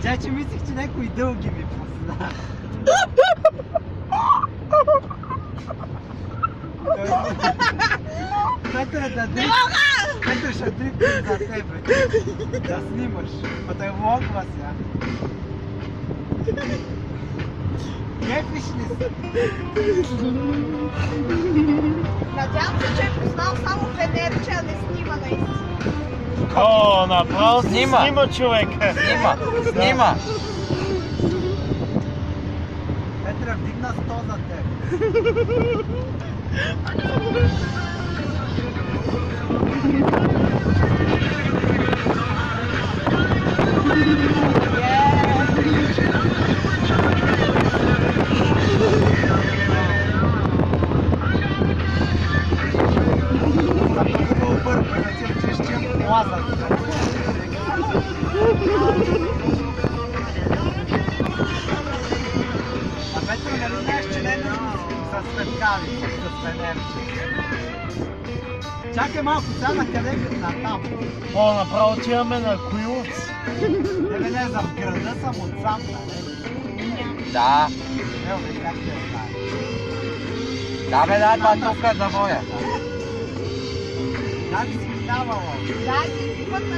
Тя, че мислех, че някои дълги ми позна. Петър, да дрипнем. Петър, ще дрипнем за тебе. Да снимаш. Па те влогва сега. Кефиш ли се? Надявам се, че е познал само Фенерче, а не снима наистина. О, направо се Снима. снима човека. Снима. Петър, вдигна 100 за теб. А Петър, нали знаеш, че не е нужно с светкави, с фенерче? Чакай малко, сега на къде на там? О, направо отиваме на Коиловци. Не, за града съм отсам, нали? Да. Ево, виж как те знае. Да, бе, да, това тук е за моя. Да, би си минавала. Да, и път на